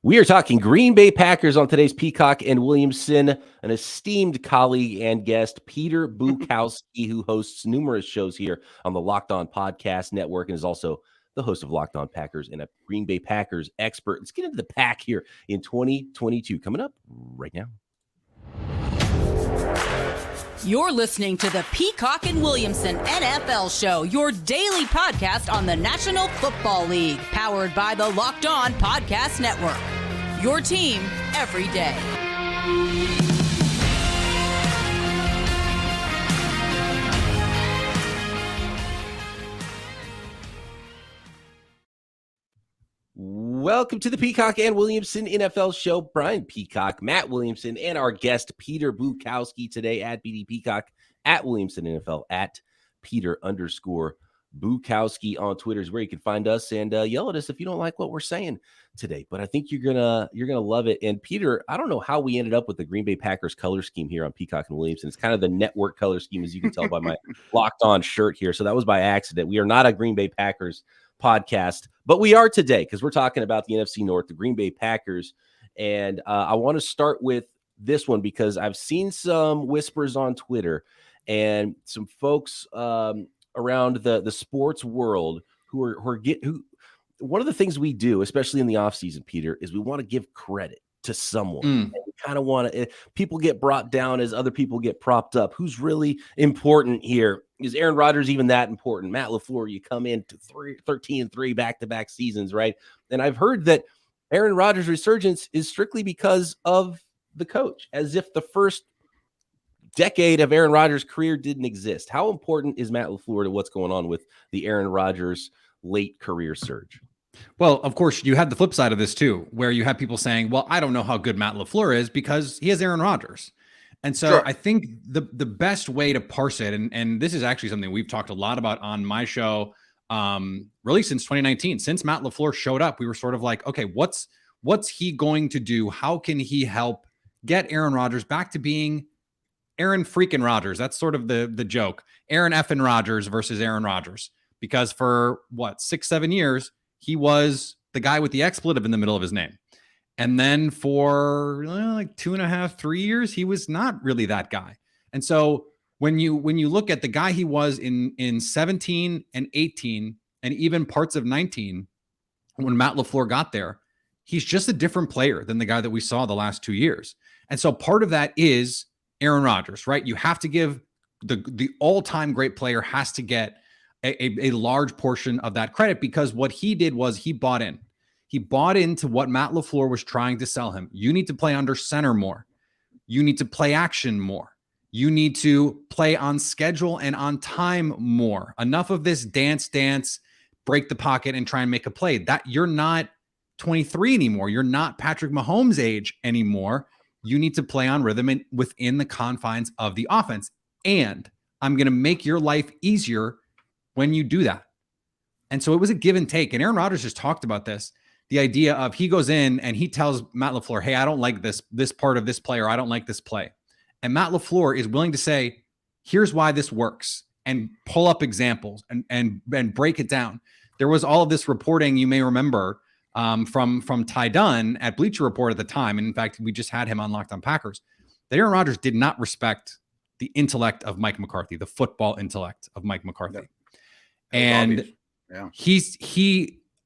We are talking Green Bay Packers on today's Peacock and Williamson, an esteemed colleague and guest, Peter Bukowski, who hosts numerous shows here on the Locked On Podcast Network and is also the host of Locked On Packers and a Green Bay Packers expert. Let's get into the pack here in 2022. Coming up right now. You're listening to the Peacock and Williamson NFL Show, your daily podcast on the National Football League, powered by the Locked On Podcast Network. Your team every day. Welcome to the Peacock and Williamson NFL Show. Brian Peacock, Matt Williamson, and our guest, Peter Bukowski, today at BD Peacock, at Williamson NFL, at Peter_Bukowski on Twitter is where you can find us and yell at us if you don't like what we're saying today. But I think you're gonna love it. And Peter, I don't know how we ended up with the Green Bay Packers color scheme here on Peacock and Williamson. It's kind of the network color scheme, as you can tell by my Locked On shirt here. So that was by accident. We are not a Green Bay Packers podcast, but we are today because we're talking about the NFC North, the Green Bay Packers. And I want to start with this one because I've seen some whispers on Twitter and some folks around the sports world who one of the things we do, especially in the offseason, Peter, is we want to give credit to someone. And we kind of want to, people get brought down as other people get propped up. Who's really important here? Is Aaron Rodgers even that important? Matt LaFleur, you come in to 13-3 back-to-back seasons, right? And I've heard that Aaron Rodgers' resurgence is strictly because of the coach, as if the first decade of Aaron Rodgers' career didn't exist. How important is Matt LaFleur to what's going on with the Aaron Rodgers late career surge? Well, of course, you had the flip side of this too, where you have people saying, well, I don't know how good Matt LaFleur is because he has Aaron Rodgers. And so sure. I think the best way to parse it, and this is actually something we've talked a lot about on my show, really since 2019, since Matt LaFleur showed up, we were sort of like, okay, what's he going to do? How can he help get Aaron Rodgers back to being Aaron freaking Rodgers? That's sort of the joke. Aaron effing Rodgers versus Aaron Rodgers. Because for 6-7 years, he was the guy with the expletive in the middle of his name. And then for like 2.5, 3 years, he was not really that guy. And so when you look at the guy he was in 17 and 18 and even parts of 19, when Matt LaFleur got there, he's just a different player than the guy that we saw the last 2 years. And so part of that is Aaron Rodgers, right? You have to give the all-time great player has to get a large portion of that credit, because what he did was he bought in. He bought into what Matt LaFleur was trying to sell him. You need to play under center more. You need to play action more. You need to play on schedule and on time more. Enough of this dance, break the pocket and try and make a play. That you're not 23 anymore. You're not Patrick Mahomes' age anymore. You need to play on rhythm and within the confines of the offense. And I'm going to make your life easier when you do that. And so it was a give and take. And Aaron Rodgers just talked about this. The idea of he goes in and he tells Matt LaFleur, hey, I don't like this part of this play, or I don't like this play. And Matt LaFleur is willing to say, here's why this works, and pull up examples and break it down. There was all of this reporting, you may remember, from Ty Dunn at Bleacher Report at the time. And in fact, we just had him on Locked On Packers, that Aaron Rodgers did not respect the intellect of Mike McCarthy, the football intellect of Mike McCarthy. Yep. And yeah.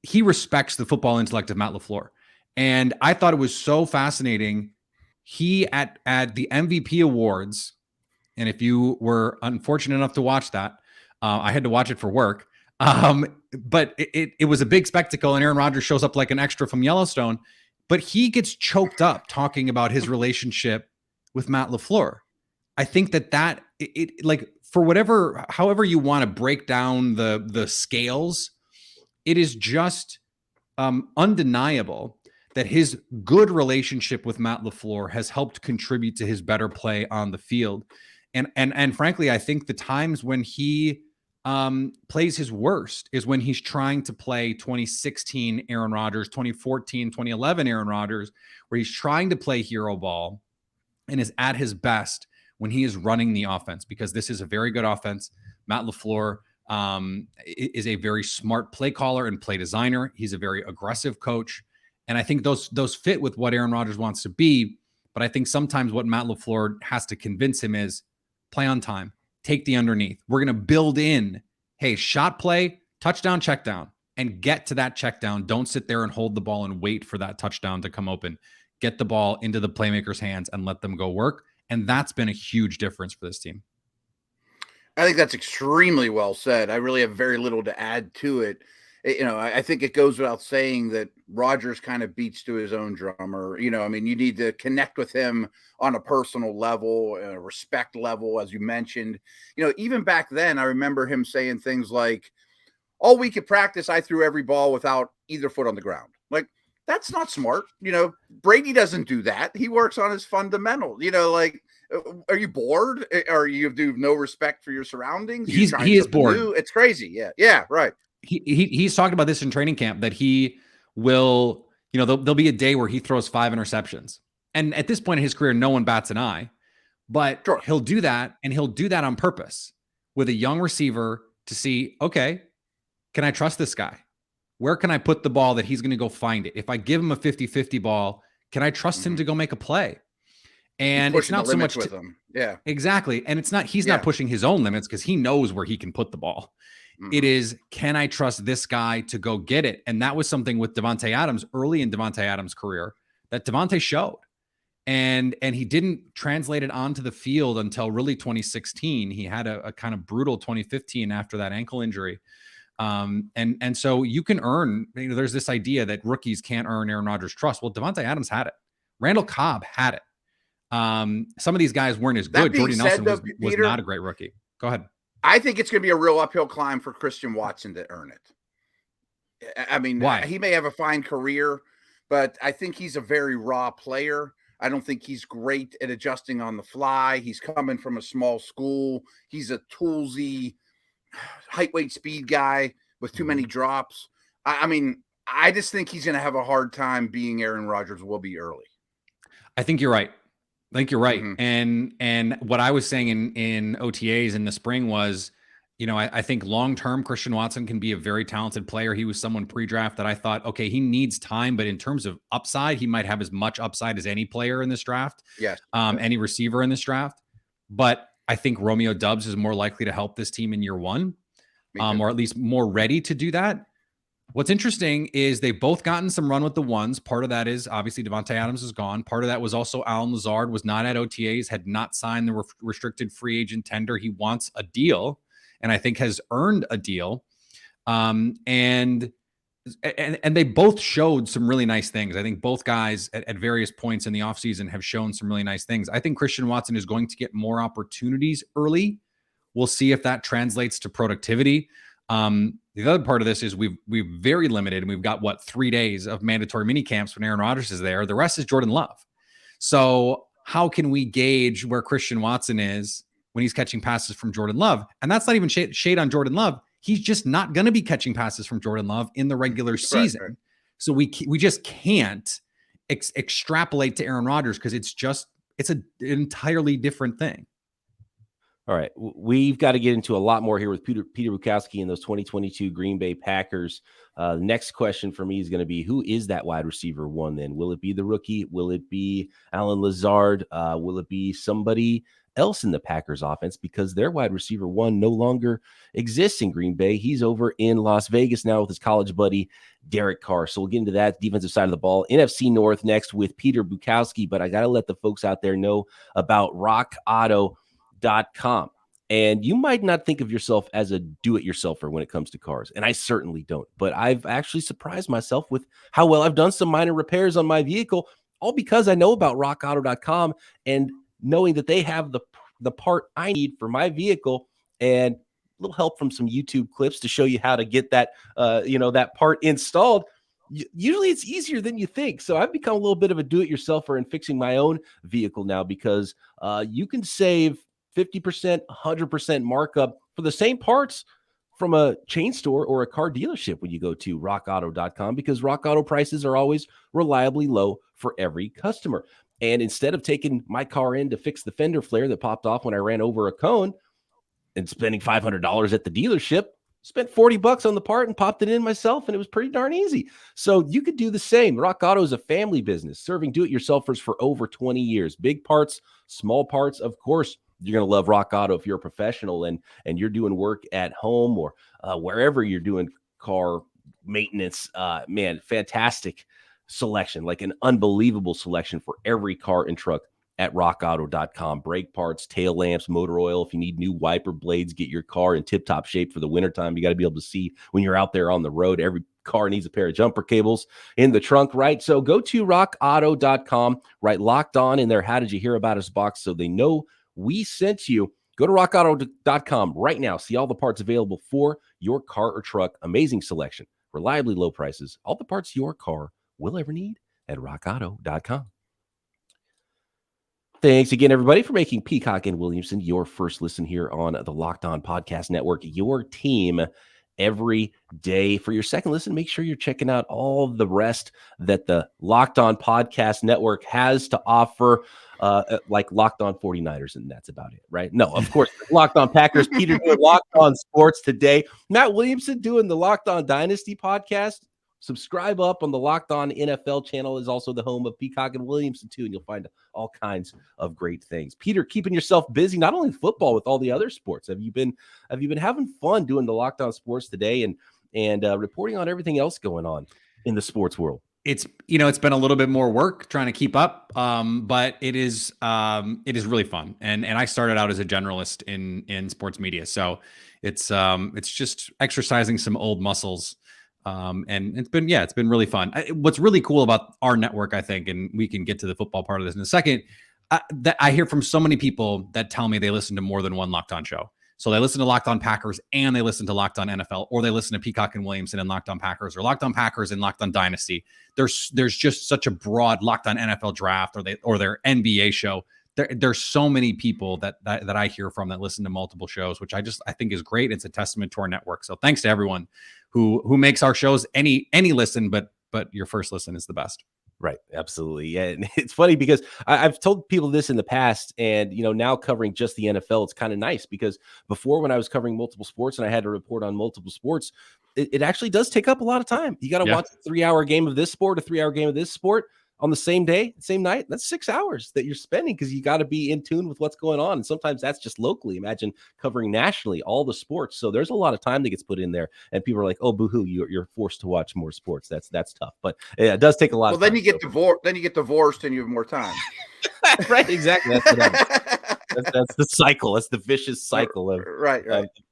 He respects the football intellect of Matt LaFleur. And I thought it was so fascinating. He at the MVP awards, and if you were unfortunate enough to watch that, I had to watch it for work. But it was a big spectacle, and Aaron Rodgers shows up like an extra from Yellowstone, but he gets choked up talking about his relationship with Matt LaFleur. I think that like, for however you want to break down the scales, it is just undeniable that his good relationship with Matt LaFleur has helped contribute to his better play on the field. And frankly, I think the times when he plays his worst is when he's trying to play 2016 Aaron Rodgers, 2014, 2011 Aaron Rodgers, where he's trying to play hero ball and is at his best when he is running the offense, because this is a very good offense. Matt LaFleur is a very smart play caller and play designer. He's a very aggressive coach. And I think those fit with what Aaron Rodgers wants to be. But I think sometimes what Matt LaFleur has to convince him is play on time, take the underneath. We're going to build in, hey, shot play, touchdown, check down, and get to that check down. Don't sit there and hold the ball and wait for that touchdown to come open. Get the ball into the playmakers' hands and let them go work. And that's been a huge difference for this team. I think that's extremely well said. I really have very little to add to it. I think it goes without saying that Rodgers kind of beats to his own drummer. You need to connect with him on a personal level, a respect level, as you mentioned. Even back then, I remember him saying things like, all week at practice, I threw every ball without either foot on the ground. Like, that's not smart. Brady doesn't do that. He works on his fundamentals. Are you bored? Or you do no respect for your surroundings? He is bored. New? It's crazy. Yeah, right. He's talked about this in training camp, that he will, there'll be a day where he throws 5 interceptions. And at this point in his career, no one bats an eye, but sure, he'll do that. And he'll do that on purpose with a young receiver to see, okay, can I trust this guy? Where can I put the ball that he's going to go find it? If I give him a 50-50 ball, can I trust him to go make a play? And it's not so much with him. Yeah, exactly. And he's not pushing his own limits because he knows where he can put the ball. It is, can I trust this guy to go get it? And that was something with Devante Adams early in Devante Adams' career that Devante showed. And he didn't translate it onto the field until really 2016. He had a kind of brutal 2015 after that ankle injury. And so you can earn, there's this idea that rookies can't earn Aaron Rodgers' trust. Well, Devante Adams had it. Randall Cobb had it. Some of these guys weren't as good. Jordy Nelson was not a great rookie. Go ahead. I think it's going to be a real uphill climb for Christian Watson to earn it. I mean, why? He may have a fine career, but I think he's a very raw player. I don't think he's great at adjusting on the fly. He's coming from a small school. He's a toolsy, height, weight, speed guy with too many drops. I just think he's going to have a hard time being Aaron Rodgers will be early. I think you're right. And what I was saying in OTAs in the spring was, I think long-term Christian Watson can be a very talented player. He was someone pre-draft that I thought, okay, he needs time, but in terms of upside, he might have as much upside as any player in this draft. Yes. Any receiver in this draft. But I think Romeo Doubs is more likely to help this team in year one, or at least more ready to do that. What's interesting is they've both gotten some run with the ones. Part of that is obviously Devante Adams is gone. Part of that was also Alan Lazard was not at OTAs, had not signed the restricted free agent tender. He wants a deal, and I think has earned a deal. And they both showed some really nice things. I think both guys at various points in the offseason have shown some really nice things. I think Christian Watson is going to get more opportunities early. We'll see if that translates to productivity. The other part of this is we've very limited, and we've got 3 days of mandatory mini camps when Aaron Rodgers is there. The rest is Jordan Love. So how can we gauge where Christian Watson is when he's catching passes from Jordan Love? And that's not even shade on Jordan Love. He's just not going to be catching passes from Jordan Love in the regular season. Right. So we just can't extrapolate to Aaron Rodgers because it's an entirely different thing. All right, we've got to get into a lot more here with Peter Bukowski and those 2022 Green Bay Packers. The next question for me is going to be, who is that wide receiver one then? Will it be the rookie? Will it be Alan Lazard? Will it be somebody else in the Packers offense? Because their wide receiver one no longer exists in Green Bay. He's over in Las Vegas now with his college buddy, Derek Carr. So we'll get into that defensive side of the ball. NFC North next with Peter Bukowski, but I got to let the folks out there know about RockAuto.com. And you might not think of yourself as a do-it-yourselfer when it comes to cars, and I certainly don't. But I've actually surprised myself with how well I've done some minor repairs on my vehicle, all because I know about RockAuto.com and knowing that they have the part I need for my vehicle, and a little help from some YouTube clips to show you how to get that that part installed. Usually it's easier than you think. So I've become a little bit of a do-it-yourselfer in fixing my own vehicle now, because you can save 50%, 100% markup for the same parts from a chain store or a car dealership when you go to rockauto.com, because Rock Auto prices are always reliably low for every customer. And instead of taking my car in to fix the fender flare that popped off when I ran over a cone and spending $500 at the dealership, Spent $40 on the part and popped it in myself, and it was pretty darn easy. So you could do the same. Rock Auto is a family business serving do-it-yourselfers for over 20 years. Big parts, small parts. Of course, you're going to love Rock Auto if you're a professional and you're doing work at home or wherever you're doing car maintenance. Man, fantastic selection, like an unbelievable selection for every car and truck at rockauto.com. Brake parts, tail lamps, motor oil. If you need new wiper blades, get your car in tip-top shape for the wintertime. You got to be able to see when you're out there on the road. Every car needs a pair of jumper cables in the trunk, right? So go to rockauto.com, write Locked On in there. How did you hear about us box so they know we sent you. Go to rockauto.com right now. See all the parts available for your car or truck. Amazing selection, reliably low prices, all the parts your car will ever need at rockauto.com. Thanks again, everybody, for making Peacock and Williamson your first listen here on the Locked On Podcast Network, your team every day. For your second listen, make sure you're checking out all the rest that the Locked On Podcast Network has to offer, like Locked On 49ers, and that's about it, right? No, of course, Locked On Packers, Peter doing Locked On Sports today, Matt Williamson doing the Locked On Dynasty podcast. Subscribe up on the Locked On NFL channel, is also the home of Peacock and Williamson too, and you'll find all kinds of great things. Peter, keeping yourself busy, not only football, with all the other sports. Have you been having fun doing the Locked On Sports today and reporting on everything else going on in the sports world? It's been a little bit more work trying to keep up, but it is really fun. And I started out as a generalist in sports media, so it's just exercising some old muscles. And it's been really fun. What's really cool about our network, I think, and we can get to the football part of this in a second, that I hear from so many people that tell me they listen to more than one Locked On show. So they listen to Locked On Packers and they listen to Locked On NFL, or they listen to Peacock and Williamson and Locked On Packers, or Locked On Packers and Locked On Dynasty. There's just such a broad Locked On NFL draft or their NBA show. There's so many people that I hear from that listen to multiple shows, which I think is great. It's a testament to our network. So thanks to everyone who makes our shows any listen, but your first listen is the best. Right. Absolutely. Yeah. And it's funny because I've told people this in the past, and, now covering just the NFL, it's kind of nice because before, when I was covering multiple sports and I had to report on multiple sports, it actually does take up a lot of time. You got to watch a 3-hour game of this sport, a 3-hour game of this sport on the same day, same night. That's 6 hours that you're spending because you got to be in tune with what's going on. And sometimes that's just locally. Imagine covering nationally all the sports. So there's a lot of time that gets put in there, and people are like, "Oh, boo-hoo, you're forced to watch more sports." That's tough, but it does take a lot. Well, then you get divorced. Then you get divorced, and you have more time. Right? Exactly. That's the cycle. That's the vicious cycle of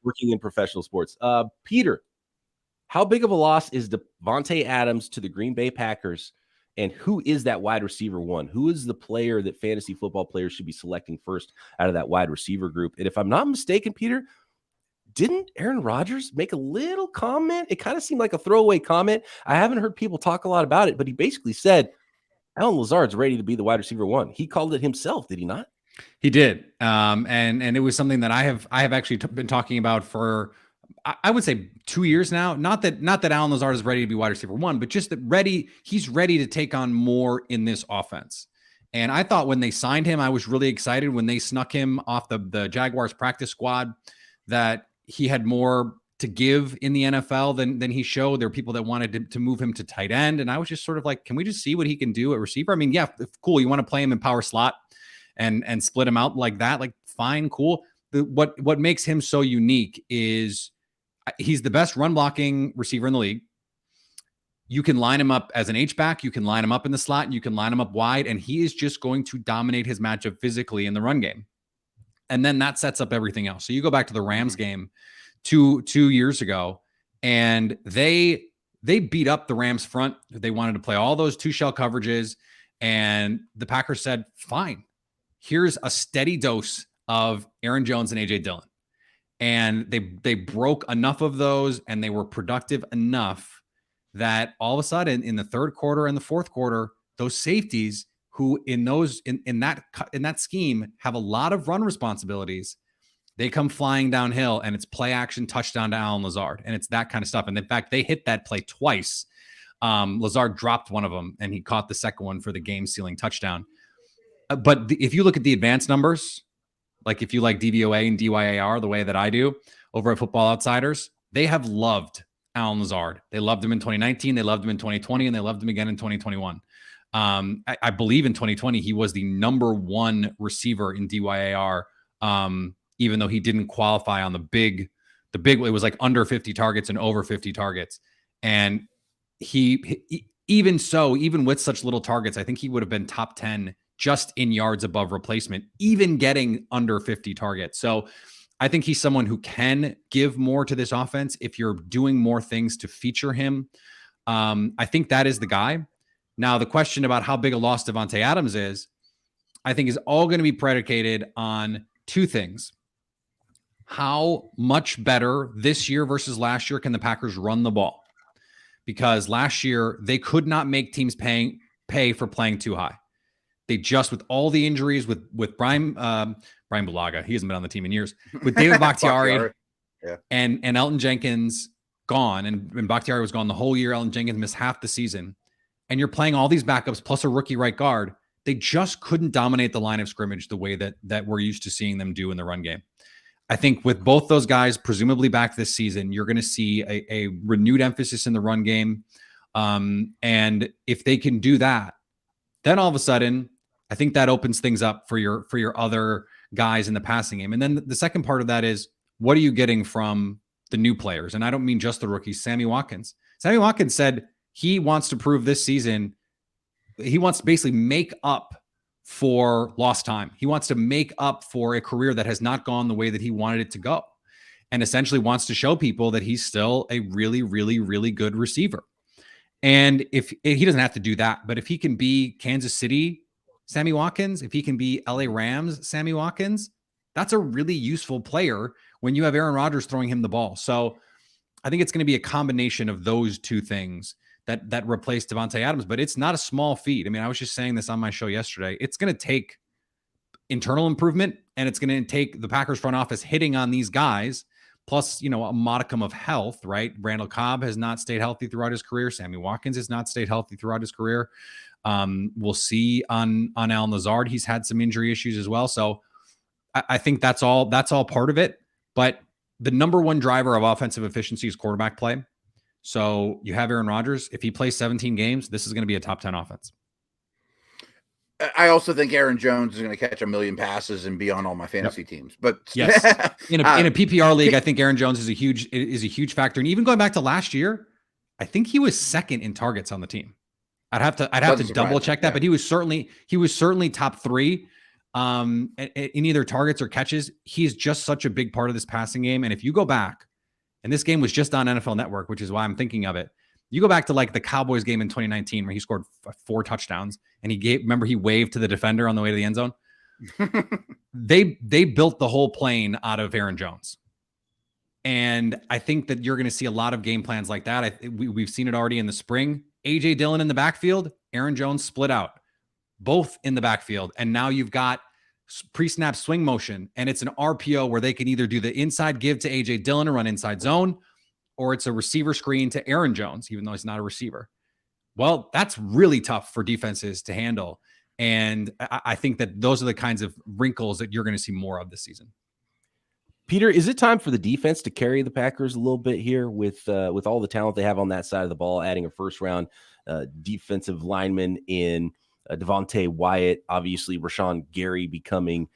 working in professional sports. Peter, how big of a loss is Devante Adams to the Green Bay Packers? And who is that wide receiver one? Who is the player that fantasy football players should be selecting first out of that wide receiver group? And if I'm not mistaken, Peter, didn't Aaron Rodgers make a little comment? It kind of seemed like a throwaway comment. I haven't heard people talk a lot about it, but he basically said Alan Lazard's ready to be the wide receiver one. He called it himself, did he not? He did. And it was something that I have actually been talking about for, I would say, 2 years now. Not that Alan Lazard is ready to be wide receiver one, but just that he's ready to take on more in this offense. And I thought when they signed him, I was really excited when they snuck him off the Jaguars practice squad, that he had more to give in the NFL than he showed. There were people that wanted to move him to tight end. And I was just sort of like, can we just see what he can do at receiver? I mean, yeah, cool. You want to play him in power slot and split him out like that? Like, fine, cool. What makes him so unique is he's the best run blocking receiver in the league. You can line him up as an H-back. You can line him up in the slot. You can line him up wide. And he is just going to dominate his matchup physically in the run game. And then that sets up everything else. So you go back to the Rams game two years ago, and they beat up the Rams front. They wanted to play all those 2-shell coverages. And the Packers said, fine, here's a steady dose of Aaron Jones and A.J. Dillon. And they broke enough of those, and they were productive enough that all of a sudden in the third quarter and the fourth quarter, those safeties who in that scheme have a lot of run responsibilities, they come flying downhill, and it's play action touchdown to Alan Lazard. And it's that kind of stuff. And in fact, they hit that play twice. Lazard dropped one of them, and he caught the second one for the game sealing touchdown. But if you look at the advanced numbers, like if you like DVOA and DYAR the way that I do over at Football Outsiders, they have loved Alan Lazard. They loved him in 2019. They loved him in 2020, and they loved him again in 2021. I believe in 2020, he was the #1 receiver in DYAR, even though he didn't qualify on the big, it was like under 50 targets and over 50 targets. And even with such little targets, I think he would have been top 10 just in yards above replacement, even getting under 50 targets. So I think he's someone who can give more to this offense if you're doing more things to feature him. I think that is the guy. Now, the question about how big a loss Devante Adams is, I think is all going to be predicated on two things. How much better this year versus last year can the Packers run the ball? Because last year, they could not make teams pay for playing too high. They just, with all the injuries, with Brian Bulaga, he hasn't been on the team in years, with David Bakhtiari and Elton Jenkins gone, and Bakhtiari was gone the whole year. Elton Jenkins missed half the season. And you're playing all these backups plus a rookie right guard. They just couldn't dominate the line of scrimmage the way that we're used to seeing them do in the run game. I think with both those guys presumably back this season, you're going to see a renewed emphasis in the run game. And if they can do that, then all of a sudden, I think that opens things up for your other guys in the passing game. And then the second part of that is, what are you getting from the new players? And I don't mean just the rookies. Sammy Watkins said he wants to prove this season. He wants to basically make up for lost time. He wants to make up for a career that has not gone the way that he wanted it to go, and essentially wants to show people that he's still a really, really, really good receiver. And if he doesn't have to do that, but if he can be Kansas City Sammy Watkins, if he can be LA Rams Sammy Watkins, that's a really useful player when you have Aaron Rodgers throwing him the ball. So I think it's going to be a combination of those two things that replaced Devante Adams, but it's not a small feat. I mean, I was just saying this on my show yesterday. It's going to take internal improvement, and it's going to take the Packers front office hitting on these guys, plus, a modicum of health, right? Randall Cobb has not stayed healthy throughout his career. Sammy Watkins has not stayed healthy throughout his career. We'll see on Alan Lazard. He's had some injury issues as well. So I think that's all part of it. But the #1 driver of offensive efficiency is quarterback play. So you have Aaron Rodgers. If he plays 17 games, this is going to be a top 10 offense. I also think Aaron Jones is going to catch 1 million passes and be on all my fantasy teams. But yes, in a PPR league, I think Aaron Jones is a huge factor. And even going back to last year, I think he was second in targets on the team. I'd have to double check that, but he was certainly top 3 in either targets or catches. He is just such a big part of this passing game. And if you go back, and this game was just on NFL Network, which is why I'm thinking of it. You go back to like the Cowboys game in 2019 where he scored 4 touchdowns, and he waved to the defender on the way to the end zone. They built the whole plane out of Aaron Jones. And I think that you're going to see a lot of game plans like that. We've seen it already in the spring. A.J. Dillon in the backfield, Aaron Jones split out, both in the backfield. And now you've got pre-snap swing motion, and it's an RPO where they can either do the inside give to A.J. Dillon and run inside zone, or it's a receiver screen to Aaron Jones, even though he's not a receiver. Well, that's really tough for defenses to handle. And I think that those are the kinds of wrinkles that you're going to see more of this season. Peter, is it time for the defense to carry the Packers a little bit here with all the talent they have on that side of the ball, adding a first-round defensive lineman in Devontae Wyatt, obviously Rashawn Gary becoming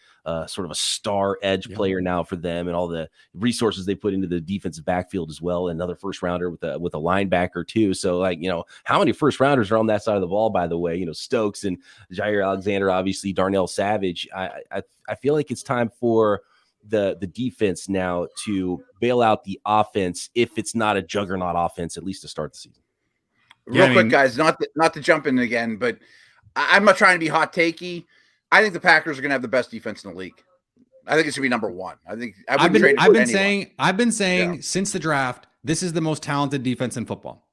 sort of a star edge player now for them, and all the resources they put into the defensive backfield as well. Another first rounder with a linebacker too. So how many first rounders are on that side of the ball, by the way? Stokes and Jair Alexander, obviously Darnell Savage. I feel like it's time for the defense now to bail out the offense if it's not a juggernaut offense, at least to start the season. Real quick, guys, not to jump in again, but I'm not trying to be hot takey. I think the Packers are going to have the best defense in the league. I think it's going to be #1. I think I've been saying since the draft, this is the most talented defense in football.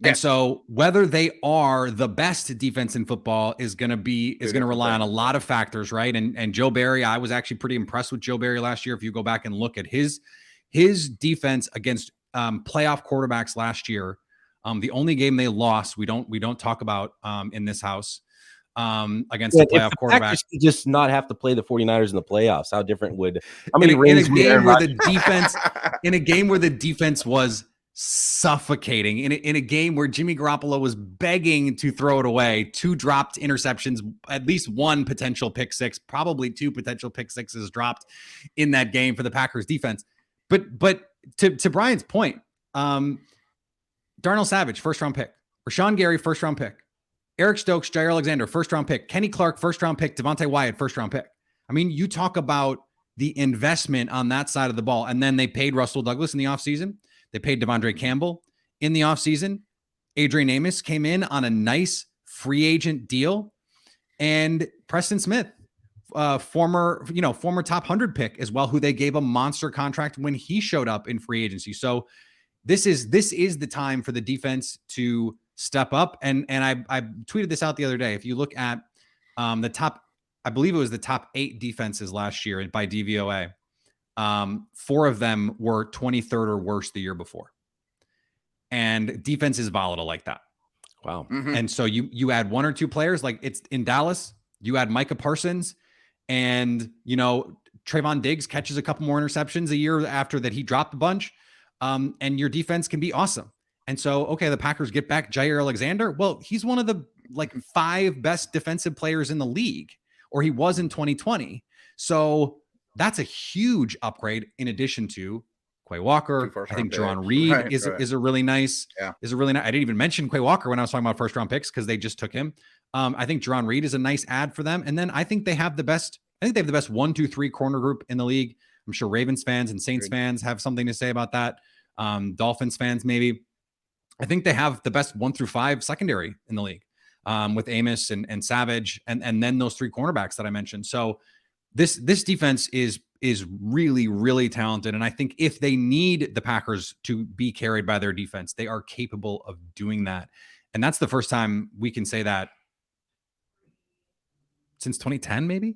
And so whether they are the best defense in football is going to rely on a lot of factors, right? And Joe Barry, I was actually pretty impressed with Joe Barry last year. If you go back and look at his defense against playoff quarterbacks last year, the only game they lost, we don't talk about in this house, against a playoff if the quarterback. Packers could just not have to play the 49ers in the playoffs, how different would how many in rings a would Aaron game where Rodgers in a game where the defense was suffocating, in a game where Jimmy Garoppolo was begging to throw it away, 2 dropped interceptions, at least 1 potential pick six, probably 2 potential pick sixes dropped in that game for the Packers defense. But to Brian's point, Darnell Savage, first round pick, Rashawn Gary, first round pick, Eric Stokes, Jair Alexander, first round pick, Kenny Clark, first round pick, Devontae Wyatt, first round pick. I mean, you talk about the investment on that side of the ball. And then they paid Russell Douglas in the offseason. They paid Devondre Campbell in the offseason. Adrian Amos came in on a nice free agent deal. And Preston Smith, former top 100 pick as well, who they gave a monster contract when he showed up in free agency. So this is the time for the defense to step up. And I tweeted this out the other day. If you look at the top, I believe it was the top 8 defenses last year by DVOA. 4 of them were 23rd or worse the year before. And defense is volatile like that. Wow. Mm-hmm. And so you add 1 or 2 players, like it's in Dallas, you add Micah Parsons, and Trayvon Diggs catches a couple more interceptions a year after that he dropped a bunch. And your defense can be awesome. And so, okay, the Packers get back Jair Alexander. Well, he's one of the 5 best defensive players in the league, or he was in 2020. So that's a huge upgrade in addition to Quay Walker. I think Jerron Reed is a really nice, I didn't even mention Quay Walker when I was talking about first round picks because they just took him. I think Jerron Reed is a nice add for them. And then I think they have the best 1, 2, 3 corner group in the league. I'm sure Ravens fans and Saints fans have something to say about that. Dolphins fans, maybe. I think they have the best 1 through 5 secondary in the league, with Amos and Savage, and then those 3 cornerbacks that I mentioned. So this defense is really, really talented. And I think if they need the Packers to be carried by their defense, they are capable of doing that. And that's the first time we can say that since 2010, maybe.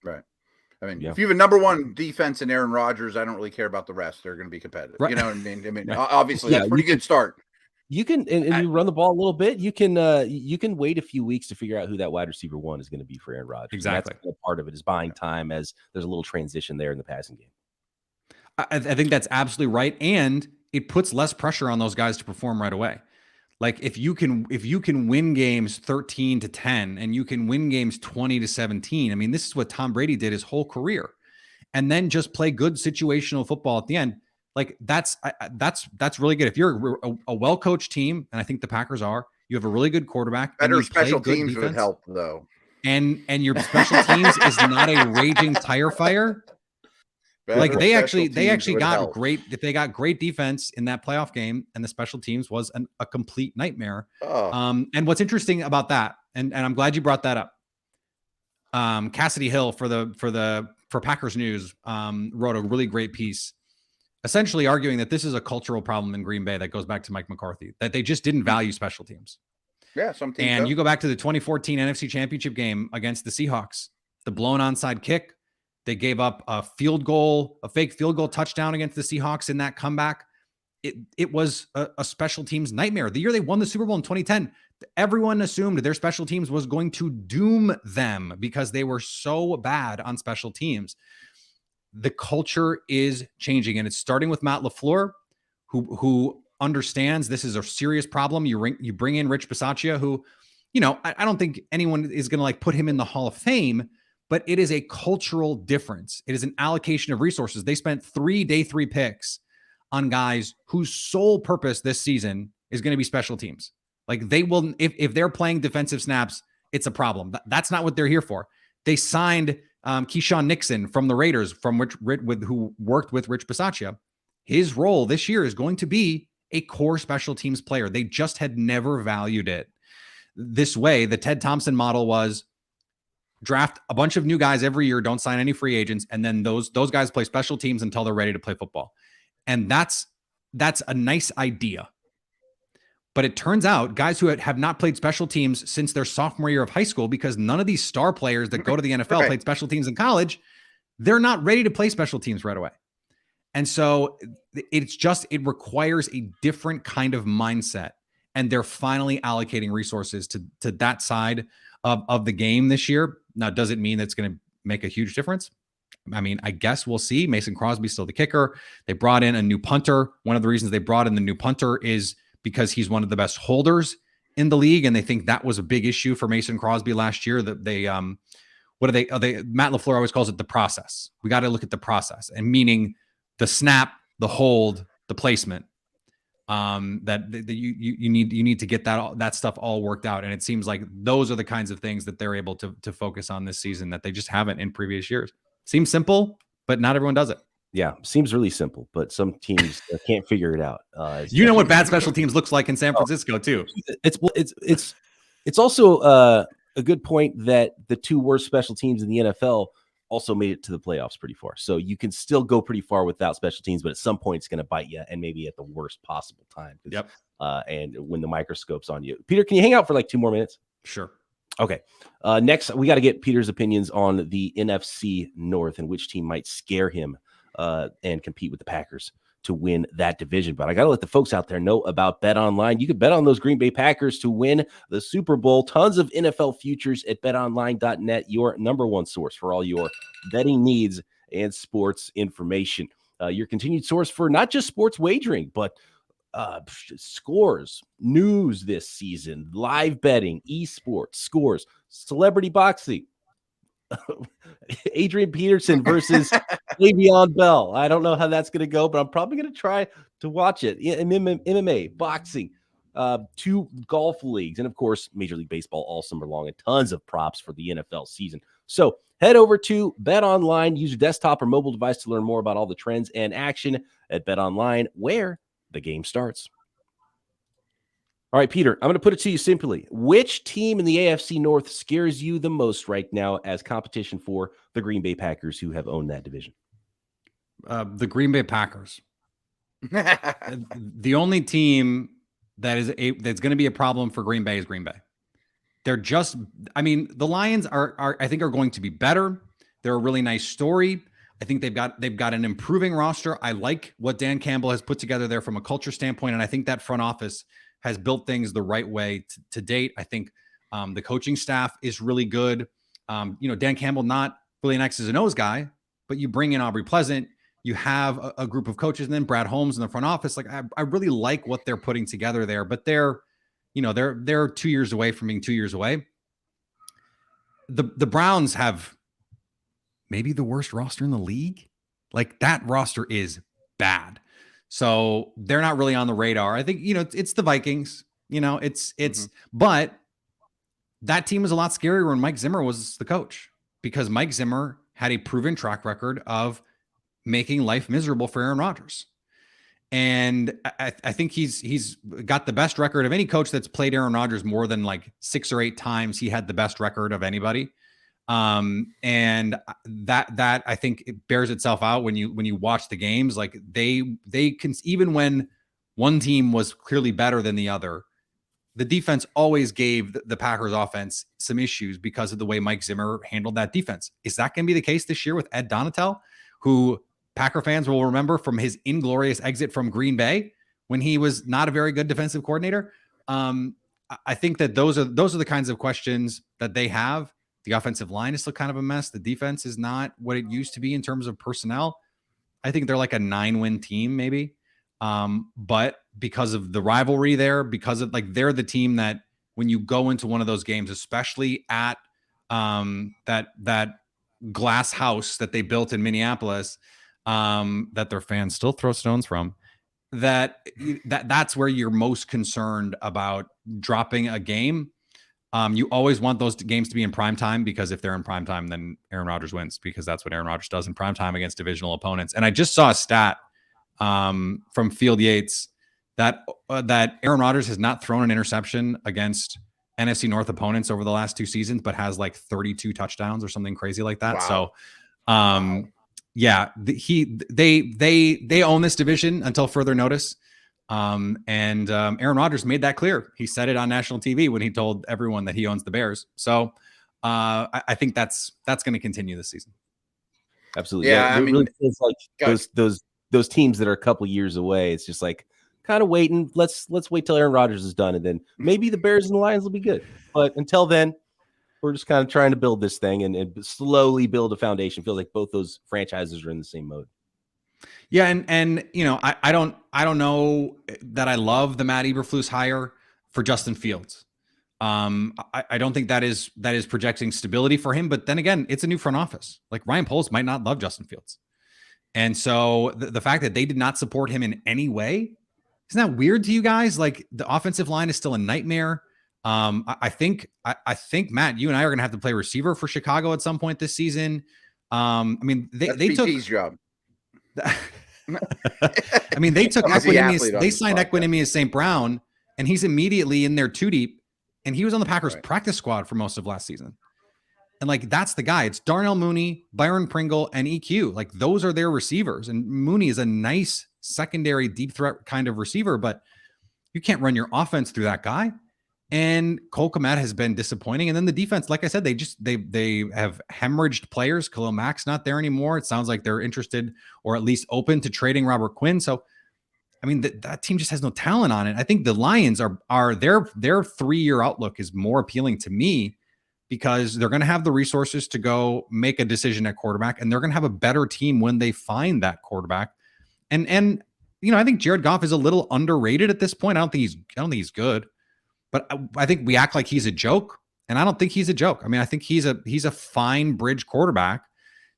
Right. I mean, if you have a number 1 defense in Aaron Rodgers, I don't really care about the rest. They're going to be competitive. Right. You know what I mean? I mean, obviously that's a pretty good start. You can, and you run the ball a little bit. You can wait a few weeks to figure out who that wide receiver 1 is going to be for Aaron Rodgers. Exactly. And that's part of it is buying time as there's a little transition there in the passing game. I think that's absolutely right. And it puts less pressure on those guys to perform right away. Like if you can win games 13-10 and you can win games 20-17. I mean, this is what Tom Brady did his whole career, and then just play good situational football at the end. Like that's really good. If you're a well-coached team, and I think the Packers are, you have a really good quarterback. Better special teams would help though. And your special teams is not a raging tire fire. Like they actually got great. If they got great defense in that playoff game, and the special teams was a complete nightmare. And what's interesting about that, and I'm glad you brought that up. Cassidy Hill for Packers News wrote a really great piece, essentially arguing that this is a cultural problem in Green Bay that goes back to Mike McCarthy, that they just didn't value special teams. Yeah, some teams. And you go back to the 2014 NFC Championship game against the Seahawks, the blown onside kick. They gave up a fake field goal touchdown against the Seahawks in that comeback. It was a special teams nightmare. The year they won the Super Bowl in 2010, everyone assumed their special teams was going to doom them because they were so bad on special teams. The culture is changing, and it's starting with Matt LaFleur, who understands this is a serious problem. You bring in Rich Bisaccia, who, I don't think anyone is going to put him in the Hall of Fame, but it is a cultural difference. It is an allocation of resources. They spent 3 day 3 picks on guys whose sole purpose this season is going to be special teams. Like they will, if they're playing defensive snaps, it's a problem. That's not what they're here for. They signed Keyshawn Nixon from the Raiders, who worked with Rich Bisaccia. His role this year is going to be a core special teams player. They just had never valued it this way. The Ted Thompson model was draft a bunch of new guys every year, don't sign any free agents, and then those guys play special teams until they're ready to play football. And that's a nice idea. But it turns out guys who have not played special teams since their sophomore year of high school, because none of these star players that go to the NFL played special teams in college, they're not ready to play special teams right away. And so it requires a different kind of mindset. and they're finally allocating resources to that side of the game this year. Now, does it mean that's going to make a huge difference? I mean, I guess we'll see. Mason Crosby's still the kicker. They brought in a new punter. One of the reasons they brought in the new punter is because he's one of the best holders in the league, and they think that was a big issue for Mason Crosby last year. That they Matt LaFleur always calls it the process. We got to look at the process, and meaning the snap, the hold, the placement. You need to get that stuff all worked out, and it seems like those are the kinds of things that they're able to focus on this season that they just haven't in previous years. Seems simple, but not everyone does it. Yeah, seems really simple, but some teams can't figure it out. You know what bad special teams looks like in San Francisco too. It's also a good point that the two worst special teams in the NFL also made it to the playoffs pretty far. So you can still go pretty far without special teams, but at some point it's going to bite you, and maybe at the worst possible time. Yep. And when the microscope's on you. Peter, can you hang out for like 2 more minutes? Sure. Okay. Next, we got to get Peter's opinions on the NFC North and which team might scare him and compete with the Packers to win that division. But I got to let the folks out there know about BetOnline. You can bet on those Green Bay Packers to win the Super Bowl. Tons of NFL futures at betonline.net, your number one source for all your betting needs and sports information. Your continued source for not just sports wagering, but scores, news this season, live betting, esports, scores, celebrity boxing, Adrian Peterson versus Le'Veon Bell. I don't know how that's going to go, but I'm probably going to try to watch it. MMA, boxing, 2 golf leagues, and of course, Major League Baseball all summer long, and tons of props for the NFL season. So head over to BetOnline, use your desktop or mobile device to learn more about all the trends and action at BetOnline, where the game starts. All right, Peter, I'm going to put it to you simply. Which team in the AFC North scares you the most right now as competition for the Green Bay Packers, who have owned that division? The Green Bay Packers. The only team that's going to be a problem for Green Bay is Green Bay. They're just, I mean, the Lions are I think are going to be better. They're a really nice story. I think they've got an improving roster. I like what Dan Campbell has put together there from a culture standpoint, and I think that front office has built things the right way to date. I think the coaching staff is really good. Dan Campbell, not really an X's and O's guy, but you bring in Aubrey Pleasant, you have a group of coaches, and then Brad Holmes in the front office. Like I really like what they're putting together there, but they're 2 years away from being 2 years away. The Browns have maybe the worst roster in the league. Like that roster is bad. So they're not really on the radar. I think, it's the Vikings, but that team was a lot scarier when Mike Zimmer was the coach, because Mike Zimmer had a proven track record of making life miserable for Aaron Rodgers. And I think he's got the best record of any coach that's played Aaron Rodgers more than like 6 or 8 times. He had the best record of anybody. And that I think it bears itself out when you watch the games. Like they can, even when one team was clearly better than the other, the defense always gave the Packers offense some issues because of the way Mike Zimmer handled that defense. Is that going to be the case this year with Ed Donatel, who Packer fans will remember from his inglorious exit from Green Bay when he was not a very good defensive coordinator? I think that those are the kinds of questions that they have. The offensive line is still kind of a mess. The defense is not what it used to be in terms of personnel. I think they're like a 9-win team maybe. But because of the rivalry there, because of like, they're the team that when you go into one of those games, especially at that glass house that they built in Minneapolis, that their fans still throw stones from, that's where you're most concerned about dropping a game. You always want those games to be in prime time, because if they're in prime time, then Aaron Rodgers wins, because that's what Aaron Rodgers does in prime time against divisional opponents. And I just saw a stat from Field Yates that Aaron Rodgers has not thrown an interception against NFC North opponents over the last 2 seasons, but has like 32 touchdowns or something crazy like that. Wow. So, yeah, they own this division until further notice. And Aaron Rodgers made that clear. He said it on national TV when he told everyone that he owns the Bears. So I think that's going to continue this season. Absolutely. Yeah, I mean, really feels like those teams that are a couple years away. It's just like kind of waiting. Let's wait till Aaron Rodgers is done, and then maybe the Bears and the Lions will be good. But until then, we're just kind of trying to build this thing and slowly build a foundation. Feels like both those franchises are in the same mode. Yeah, and I don't know that I love the Matt Eberflus hire for Justin Fields. I don't think that is projecting stability for him. But then again, it's a new front office. Like Ryan Poles might not love Justin Fields, and so the fact that they did not support him in any way, isn't that weird to you guys? Like the offensive line is still a nightmare. I think Matt, you and I are going to have to play receiver for Chicago at some point this season. I mean, they took PT's job. I mean, they took Equinemius, they signed Equinemius St. Brown, and he's immediately in there 2 deep, and he was on the Packers practice squad for most of last season. And like, that's the guy. It's Darnell Mooney, Byron Pringle, and EQ. Like those are their receivers. And Mooney is a nice secondary deep threat kind of receiver, but you can't run your offense through that guy. And Cole Kmet has been disappointing. And then the defense, like I said, they have hemorrhaged players. Khalil Mack's not there anymore. It sounds like they're interested or at least open to trading Robert Quinn. So, I mean, that team just has no talent on it. I think the Lions are their 3-year outlook is more appealing to me because they're going to have the resources to go make a decision at quarterback, and they're going to have a better team when they find that quarterback. And I think Jared Goff is a little underrated at this point. I don't think he's good. But I think we act like he's a joke, and I don't think he's a joke. I mean, I think he's a fine bridge quarterback.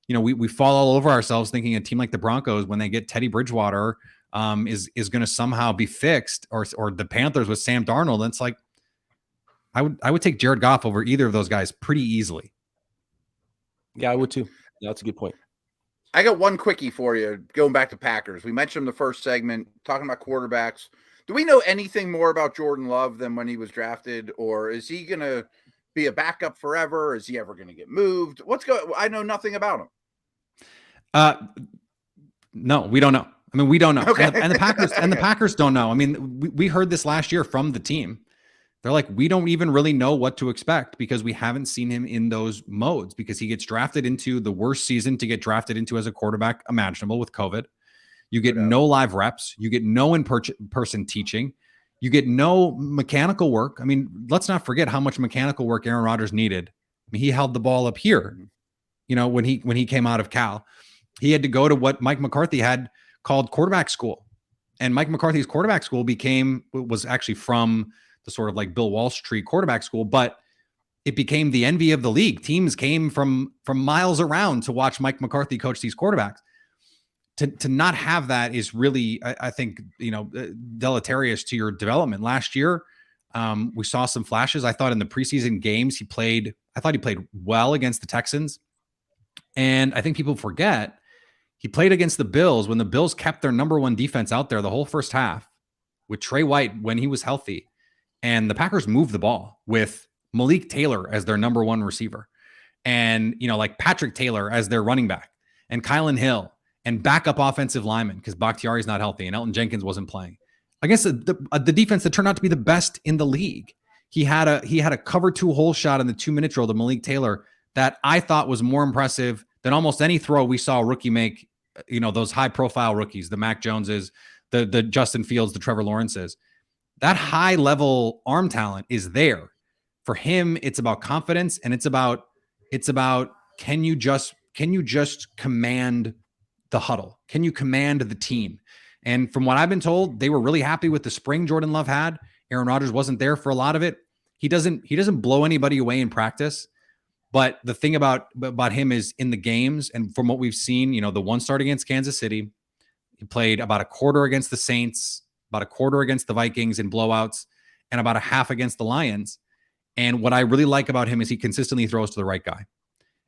We fall all over ourselves thinking a team like the Broncos, when they get Teddy Bridgewater, is going to somehow be fixed, or the Panthers with Sam Darnold. And it's like, I would take Jared Goff over either of those guys pretty easily. Yeah, I would too. That's a good point. I got one quickie for you. Going back to Packers, we mentioned the first segment talking about quarterbacks. Do we know anything more about Jordan Love than when he was drafted, or is he going to be a backup forever? Is he ever going to get moved? I know nothing about him. No, we don't know. I mean, we don't know. Okay. And the Packers and the Packers don't know. I mean, we heard this last year from the team. They're like, we don't even really know what to expect because we haven't seen him in those modes, because he gets drafted into the worst season to get drafted into as a quarterback imaginable with COVID. You get no live reps. You get no in-person teaching. You get no mechanical work. I mean, let's not forget how much mechanical work Aaron Rodgers needed. I mean, he held the ball up here, when he came out of Cal. He had to go to what Mike McCarthy had called quarterback school. And Mike McCarthy's quarterback school was actually from the sort of like Bill Walsh tree quarterback school, but it became the envy of the league. Teams came from miles around to watch Mike McCarthy coach these quarterbacks. To not have that is really, I think, deleterious to your development. Last year, we saw some flashes. I thought in the preseason games, he played well against the Texans. And I think people forget he played against the Bills when the Bills kept their number one defense out there the whole first half with Trey White when he was healthy. And the Packers moved the ball with Malik Taylor as their number one receiver. And, like Patrick Taylor as their running back, and Kylan Hill, and backup offensive linemen because Bakhtiari's not healthy and Elton Jenkins wasn't playing against the defense that turned out to be the best in the league. He had a cover 2 hole shot in the 2-minute drill to Malik Taylor that I thought was more impressive than almost any throw we saw a rookie make. Those high profile rookies, the Mac Joneses, the Justin Fields, the Trevor Lawrences. That high level arm talent is there for him. It's about confidence, and it's about can you just command the huddle? Can you command the team? And from what I've been told, they were really happy with the spring Jordan Love had. Aaron Rodgers wasn't there for a lot of it. He doesn't blow anybody away in practice. But the thing about him is in the games, and from what we've seen, the one start against Kansas City, he played about a quarter against the Saints, about a quarter against the Vikings in blowouts, and about a half against the Lions. And what I really like about him is he consistently throws to the right guy.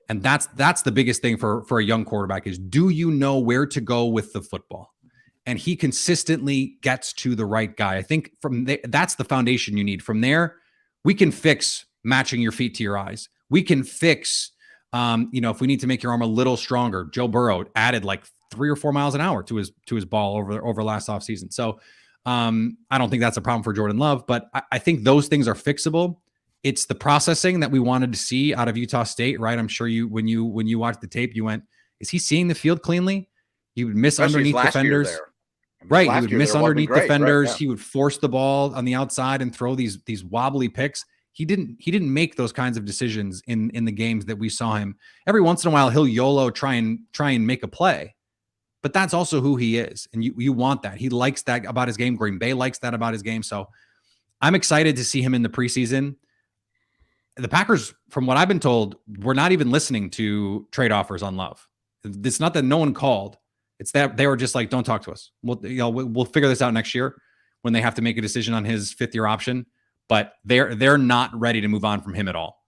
And that's the biggest thing for a young quarterback is, do you know where to go with the football? And he consistently gets to the right guy. I think from there, that's the foundation you need. From there, we can fix matching your feet to your eyes. We can fix, if we need to make your arm a little stronger. Joe Burrow added like 3 or 4 miles an hour to his ball over last offseason. So I don't think that's a problem for Jordan Love, but I think those things are fixable. It's the processing that we wanted to see out of Utah State, right? I'm sure when you watched the tape, you went, is he seeing the field cleanly? He would miss Especially underneath defenders. Right. He would year, miss they were underneath great, defenders. right? Yeah. He would force the ball on the outside and throw these wobbly picks. He didn't make those kinds of decisions in the games that we saw him. Every once in a while, he'll YOLO try and make a play. But that's also who he is. And you want that. He likes that about his game. Green Bay likes that about his game. So I'm excited to see him in the preseason. The Packers, from what I've been told, were not even listening to trade offers on Love. It's not that no one called. It's that they were just like, don't talk to us. We'll figure this out next year when they have to make a decision on his 5th-year option. But they're not ready to move on from him at all.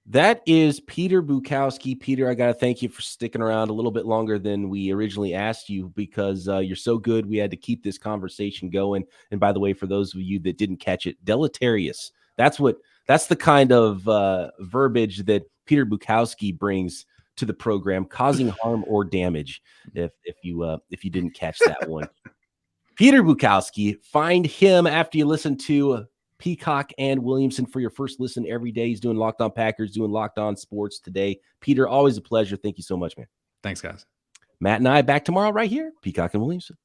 That is Peter Bukowski. Peter, I got to thank you for sticking around a little bit longer than we originally asked you because you're so good. We had to keep this conversation going. And by the way, for those of you that didn't catch it, deleterious. That's the kind of verbiage that Peter Bukowski brings to the program, causing harm or damage. If you didn't catch that one, Peter Bukowski, find him after you listen to Peacock and Williamson for your first listen every day. He's doing Locked On Packers, doing Locked On Sports today. Peter, always a pleasure. Thank you so much, man. Thanks, guys. Matt and I back tomorrow right here, Peacock and Williamson.